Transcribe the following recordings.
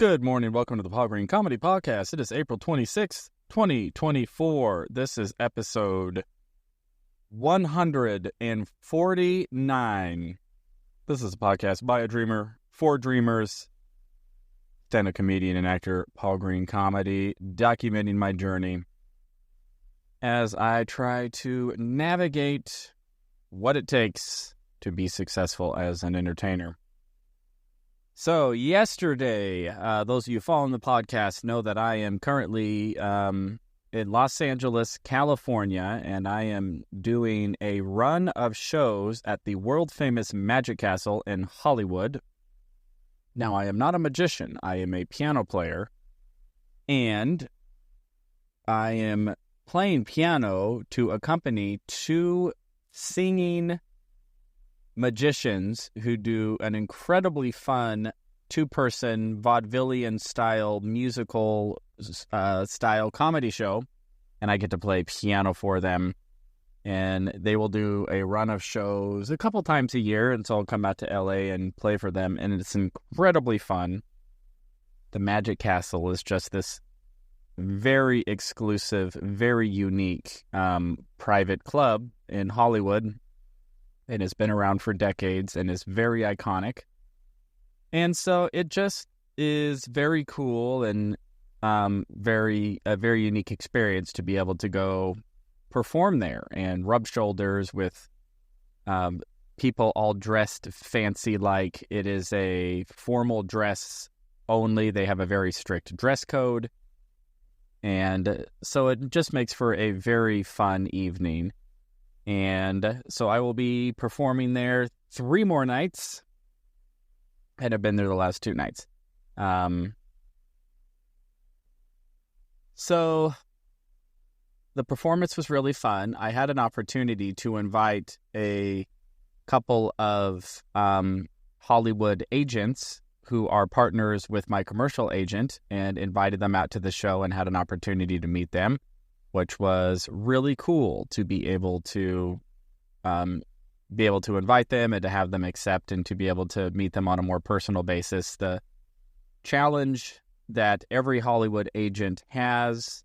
Good morning. Welcome to the Paul Green Comedy Podcast. It is April 26th, 2024. This is episode 149. This is a podcast by a dreamer, for dreamers, stand-up comedian and actor Paul Green Comedy, documenting my journey as I try to navigate what it takes to be successful as an entertainer. So yesterday, those of you following the podcast know that I am currently in Los Angeles, California, and I am doing a run of shows at the world-famous Magic Castle in Hollywood. Now, I am not a magician. I am a piano player, and I am playing piano to accompany two singing magicians who do an incredibly fun two-person vaudevillian-style musical style comedy show, and I get to play piano for them. And they will do a run of shows a couple times a year, and so I'll come out to LA and play for them, and it's incredibly fun. The Magic Castle is just this very exclusive, very unique private club in Hollywood. It has been around for decades and is very iconic. And so it just is very cool and a very unique experience to be able to go perform there and rub shoulders with people all dressed fancy like. It is a formal dress only. They have a very strict dress code. And so it just makes for a very fun evening. And so I will be performing there 3 more nights, and I've been there the last 2 nights. So the performance was really fun. I had an opportunity to invite a couple of Hollywood agents who are partners with my commercial agent, and invited them out to the show and had an opportunity to meet them, which was really cool to be able to invite them and to have them accept and to be able to meet them on a more personal basis. The challenge that every Hollywood agent has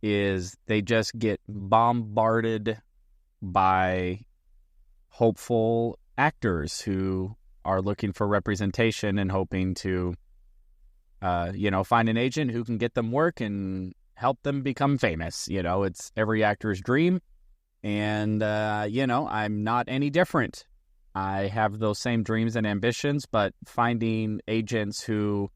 is they just get bombarded by hopeful actors who are looking for representation and hoping to, find an agent who can get them work and help them become famous. It's every actor's dream. And, I'm not any different. I have those same dreams and ambitions, but finding agents who,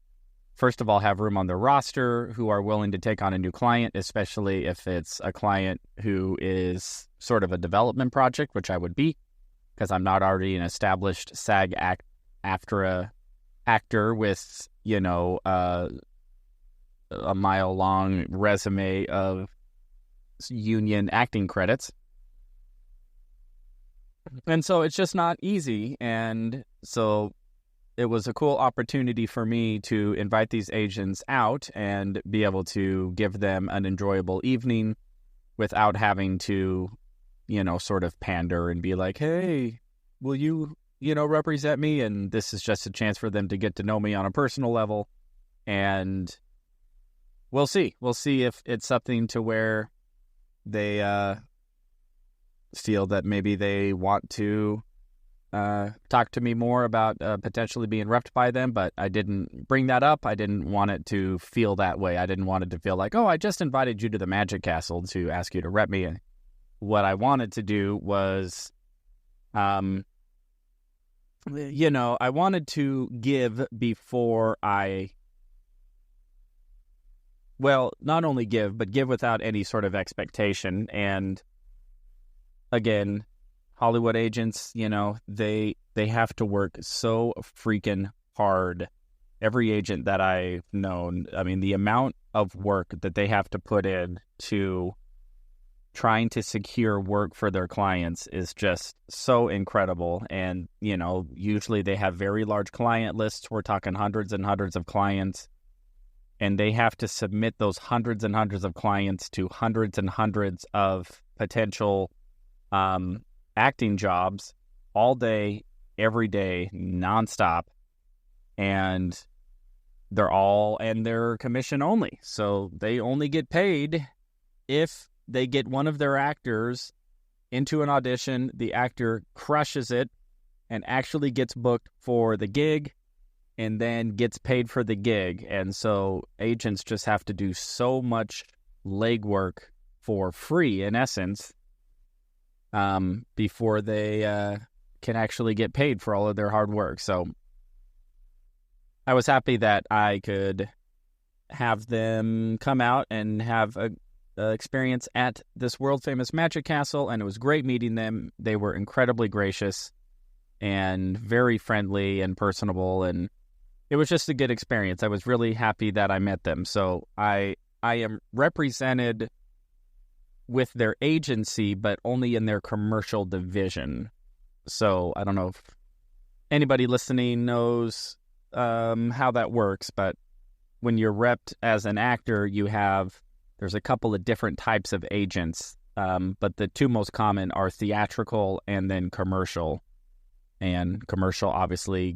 first of all, have room on their roster, who are willing to take on a new client, especially if it's a client who is sort of a development project, which I would be, because I'm not already an established SAG-AFTRA actor with, a mile-long resume of union acting credits. And so it's just not easy. And so it was a cool opportunity for me to invite these agents out and be able to give them an enjoyable evening without having to, sort of pander and be like, hey, will you, represent me? And this is just a chance for them to get to know me on a personal level. And we'll see. We'll see if it's something to where they feel that maybe they want to talk to me more about potentially being repped by them, but I didn't bring that up. I didn't want it to feel that way. I didn't want it to feel like, oh, I just invited you to the Magic Castle to ask you to rep me. And what I wanted to do was, I wanted to give before not only give, but give without any sort of expectation. And again, Hollywood agents, they have to work so freaking hard. Every agent that I've known, the amount of work that they have to put in to trying to secure work for their clients is just so incredible. And, usually they have very large client lists. We're talking hundreds and hundreds of clients. And they have to submit those hundreds and hundreds of clients to hundreds and hundreds of potential acting jobs all day, every day, nonstop. And they're commission only. So they only get paid if they get one of their actors into an audition, the actor crushes it and actually gets booked for the gig and then gets paid for the gig. And so agents just have to do so much legwork for free, in essence, before they can actually get paid for all of their hard work. So I was happy that I could have them come out and have a experience at this world-famous Magic Castle, and it was great meeting them. They were incredibly gracious and very friendly and personable, and it was just a good experience. I was really happy that I met them. So I am represented with their agency, but only in their commercial division. So I don't know if anybody listening knows how that works, but when you're repped as an actor, there's a couple of different types of agents, but the two most common are theatrical and then commercial. And commercial obviously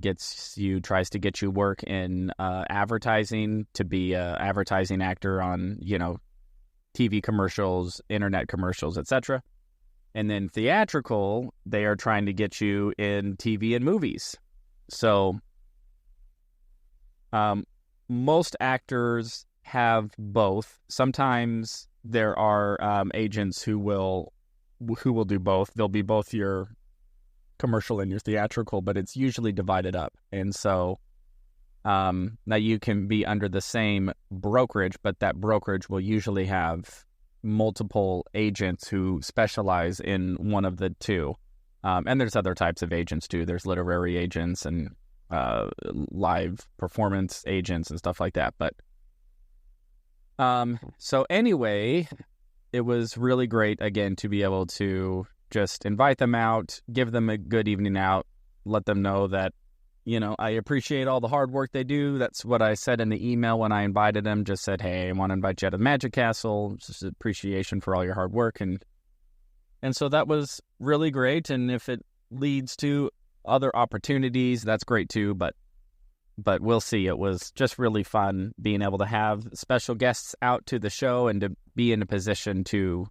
tries to get you work in advertising, to be an advertising actor on, TV commercials, internet commercials, etc. And then theatrical, they are trying to get you in TV and movies. So most actors have both. Sometimes there are agents who will do both. They'll be both your commercial and your theatrical, but it's usually divided up. And so now you can be under the same brokerage, but that brokerage will usually have multiple agents who specialize in one of the two. And there's other types of agents too. There's literary agents and live performance agents and stuff like that. But so anyway, it was really great, again, to be able to just invite them out, give them a good evening out, let them know that, I appreciate all the hard work they do. That's what I said in the email when I invited them. Just said, hey, I want to invite you to the Magic Castle. Just appreciation for all your hard work. And so that was really great. And if it leads to other opportunities, that's great too. But we'll see. It was just really fun being able to have special guests out to the show and to be in a position to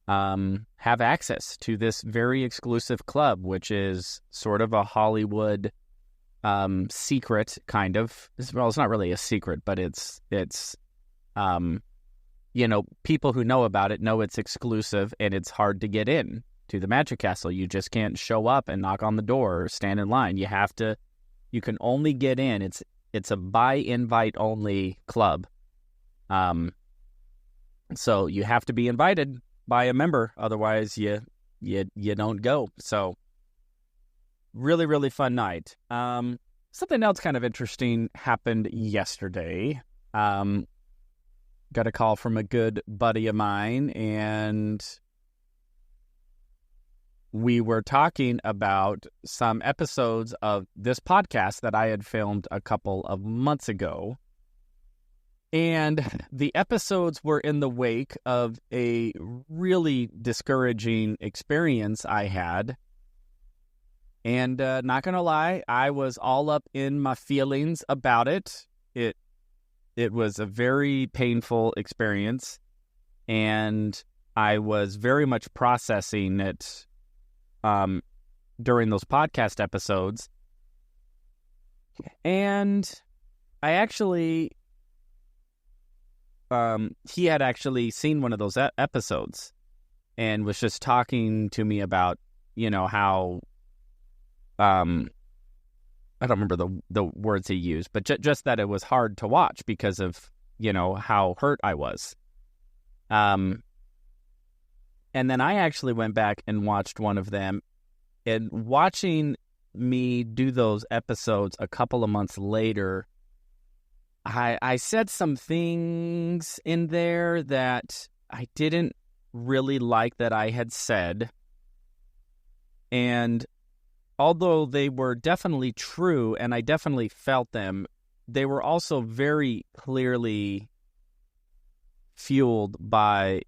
have access to this very exclusive club, which is sort of a Hollywood secret, kind of. Well, it's not really a secret, but it's people who know about it know it's exclusive, and it's hard to get in to the Magic Castle. You just can't show up and knock on the door or stand in line. You can only get in. It's a by invite only club. So you have to be invited by a member, otherwise you don't go. So really, really fun night. Something else kind of interesting happened yesterday. Got a call from a good buddy of mine, and we were talking about some episodes of this podcast that I had filmed a couple of months ago. And the episodes were in the wake of a really discouraging experience I had. And not going to lie, I was all up in my feelings about it. It was a very painful experience, and I was very much processing it during those podcast episodes. And I actually... he had actually seen one of those episodes and was just talking to me about, how, I don't remember the words he used, but just that it was hard to watch because of, how hurt I was. And then I actually went back and watched one of them, and watching me do those episodes a couple of months later, I said some things in there that I didn't really like that I had said. And although they were definitely true and I definitely felt them, they were also very clearly fueled by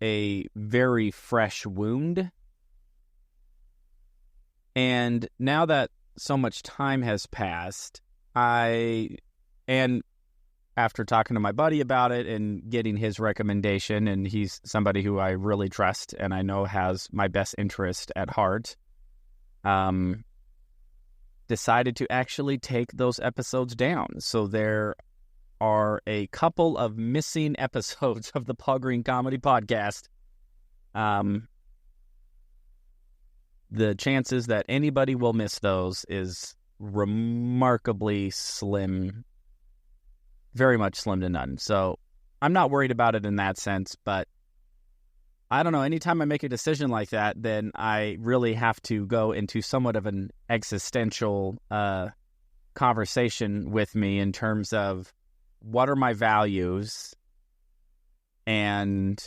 a very fresh wound. And now that so much time has passed, I And after talking to my buddy about it and getting his recommendation, and he's somebody who I really trust and I know has my best interest at heart, decided to actually take those episodes down. So there are a couple of missing episodes of the Paul Green Comedy Podcast. The chances that anybody will miss those is remarkably slim, very much slim to none. So I'm not worried about it in that sense, but I don't know. Anytime I make a decision like that, then I really have to go into somewhat of an existential conversation with me in terms of what are my values, and,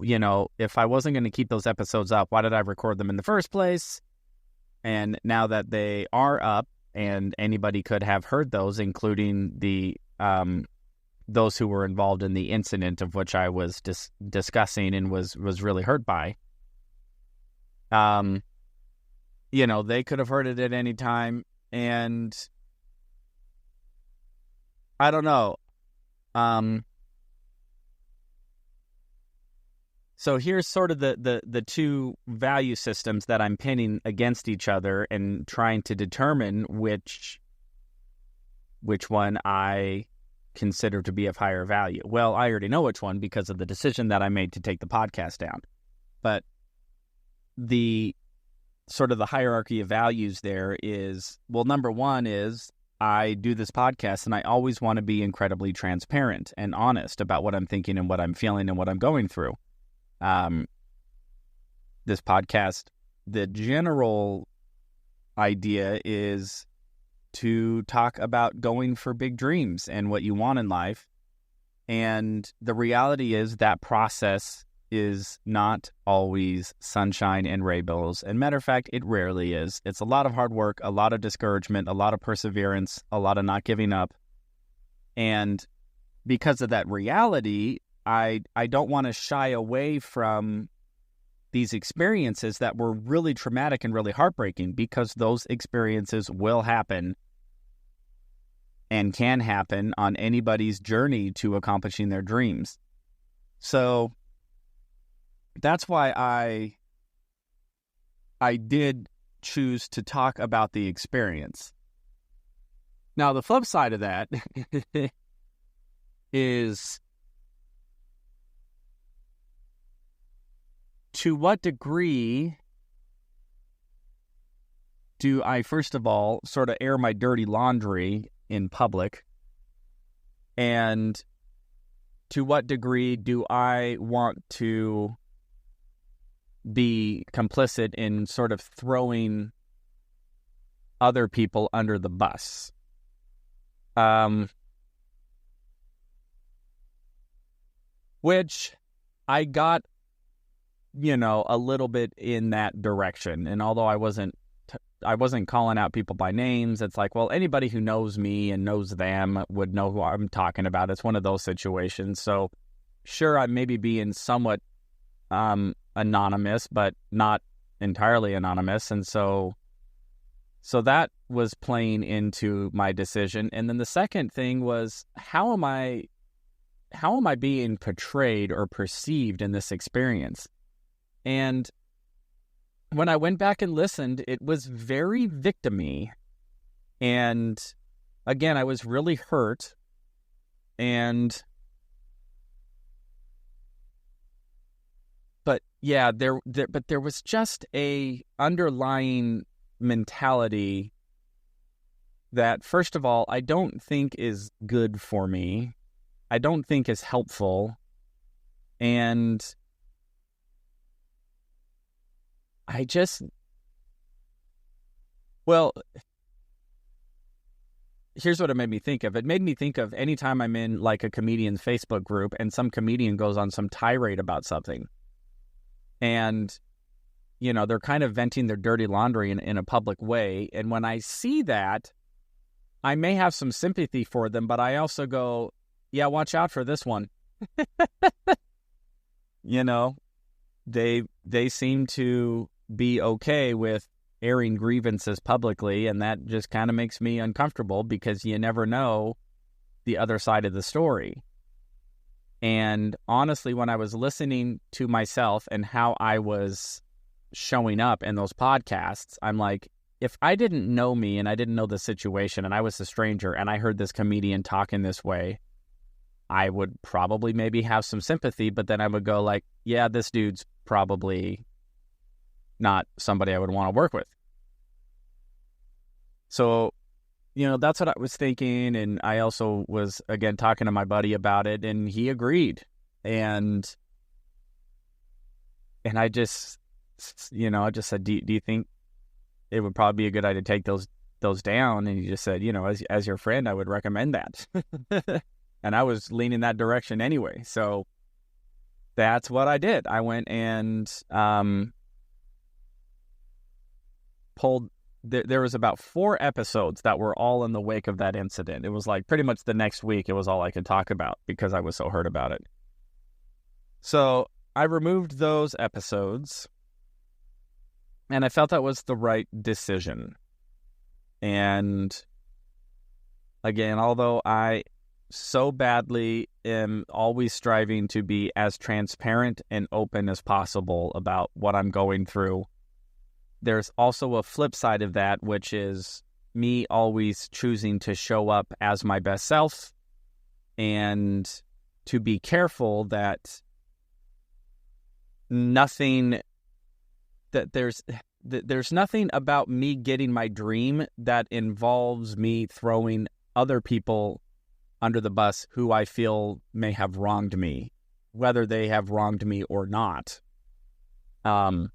you know, if I wasn't going to keep those episodes up, why did I record them in the first place? And now that they are up and anybody could have heard those, including the those who were involved in the incident of which I was discussing and was really hurt by, you know, they could have heard it at any time. And I don't know. So here's sort of the two value systems that I'm pinning against each other and trying to determine which one I consider to be of higher value. Well, I already know which one because of the decision that I made to take the podcast down. But the sort of the hierarchy of values there is, well, number one is I do this podcast and I always want to be incredibly transparent and honest about what I'm thinking and what I'm feeling and what I'm going through. This podcast, the general idea is to talk about going for big dreams and what you want in life. And the reality is that process is not always sunshine and rainbows. And matter of fact, it rarely is. It's a lot of hard work, a lot of discouragement, a lot of perseverance, a lot of not giving up. And because of that reality, I don't want to shy away from these experiences that were really traumatic and really heartbreaking, because those experiences will happen and can happen on anybody's journey to accomplishing their dreams. So that's why I did choose to talk about the experience. Now, the flip side of that is, to what degree do I, first of all, sort of air my dirty laundry in public? And to what degree do I want to be complicit in sort of throwing other people under the bus? Which I got, a little bit in that direction. And although I wasn't calling out people by names, it's like, well, anybody who knows me and knows them would know who I'm talking about. It's one of those situations. So sure, I may be being somewhat anonymous, but not entirely anonymous. And so that was playing into my decision. And then the second thing was, how am I being portrayed or perceived in this experience? And when I went back and listened, it was very victim-y. And again, I was really hurt. But yeah, there was just a underlying mentality that, first of all, I don't think is good for me. I don't think is helpful. And here's what it made me think of. It made me think of any time I'm in like a comedian's Facebook group and some comedian goes on some tirade about something. And, they're kind of venting their dirty laundry in a public way. And when I see that, I may have some sympathy for them, but I also go, yeah, watch out for this one. They seem to be okay with airing grievances publicly, and that just kind of makes me uncomfortable because you never know the other side of the story. And honestly, when I was listening to myself and how I was showing up in those podcasts, I'm like, if I didn't know me and I didn't know the situation and I was a stranger and I heard this comedian talk in this way, I would probably maybe have some sympathy, but then I would go like, yeah, this dude's probably not somebody I would want to work with. So, that's what I was thinking. And I also was, again, talking to my buddy about it, and he agreed. And I just, I just said, do you think it would probably be a good idea to take those down? And he just said, as your friend, I would recommend that. And I was leaning that direction anyway. So that's what I did. I went and pulled. There was about 4 episodes that were all in the wake of that incident. It was like pretty much the next week, it was all I could talk about because I was so hurt about it. So I removed those episodes, and I felt that was the right decision. And again, although I so badly am always striving to be as transparent and open as possible about what I'm going through, there's also a flip side of that, which is me always choosing to show up as my best self and to be careful that there's nothing about me getting my dream that involves me throwing other people under the bus who I feel may have wronged me, whether they have wronged me or not. I'm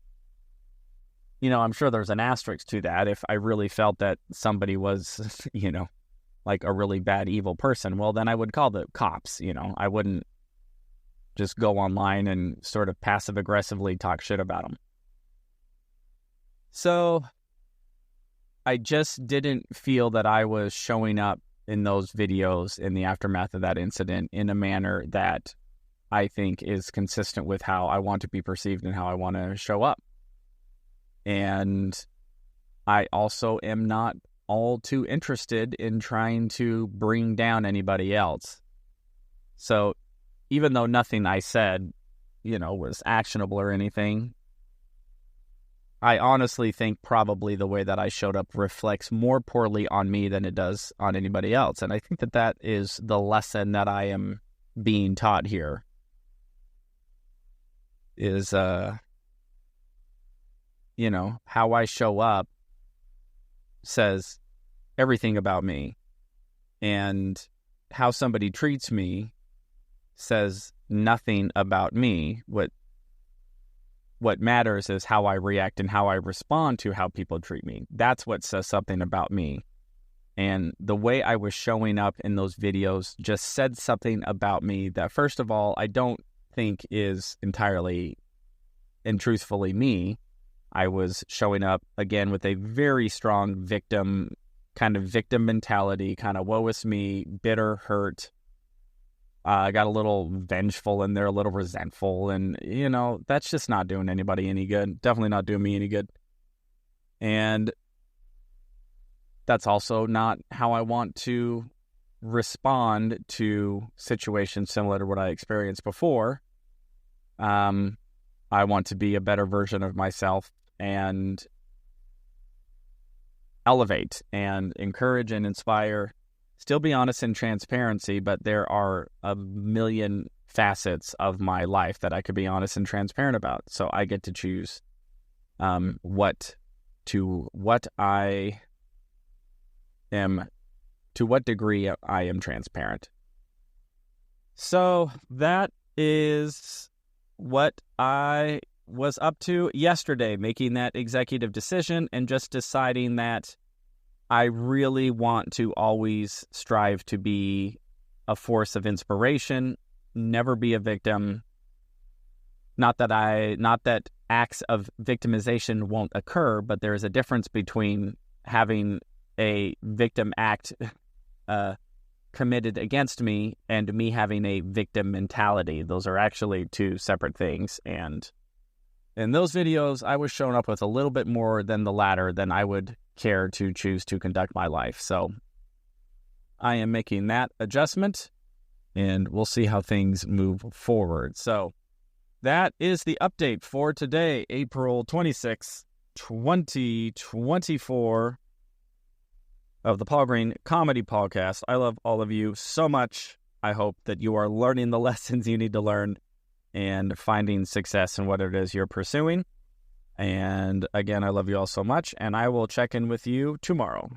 sure there's an asterisk to that. If I really felt that somebody was, like a really bad, evil person, well, then I would call the cops. I wouldn't just go online and sort of passive-aggressively talk shit about them. So I just didn't feel that I was showing up in those videos in the aftermath of that incident in a manner that I think is consistent with how I want to be perceived and how I want to show up. And I also am not all too interested in trying to bring down anybody else. So even though nothing I said, was actionable or anything, I honestly think probably the way that I showed up reflects more poorly on me than it does on anybody else. And I think that is the lesson that I am being taught here is, how I show up says everything about me, and how somebody treats me says nothing about me. What matters is how I react and how I respond to how people treat me. That's what says something about me. And the way I was showing up in those videos just said something about me that, first of all, I don't think is entirely and truthfully me. I was showing up, again, with a very strong victim mentality, kind of woe is me, bitter, hurt. I got a little vengeful in there, a little resentful, and, that's just not doing anybody any good. Definitely not doing me any good. And that's also not how I want to respond to situations similar to what I experienced before. I want to be a better version of myself and elevate and encourage and inspire. Still be honest and transparency, but there are a million facets of my life that I could be honest and transparent about. So I get to choose what degree I am transparent. So that is what I was up to yesterday, making that executive decision and just deciding that I really want to always strive to be a force of inspiration, never be a victim. Not that acts of victimization won't occur, but there is a difference between having a victim act committed against me and me having a victim mentality. Those are actually two separate things. And In those videos, I was showing up with a little bit more than the latter than I would care to choose to conduct my life. So I am making that adjustment, and we'll see how things move forward. So that is the update for today, April 26th, 2024, of the Paul Green Comedy PaulCast. I love all of you so much. I hope that you are learning the lessons you need to learn and finding success in what it is you're pursuing. And again, I love you all so much, and I will check in with you tomorrow.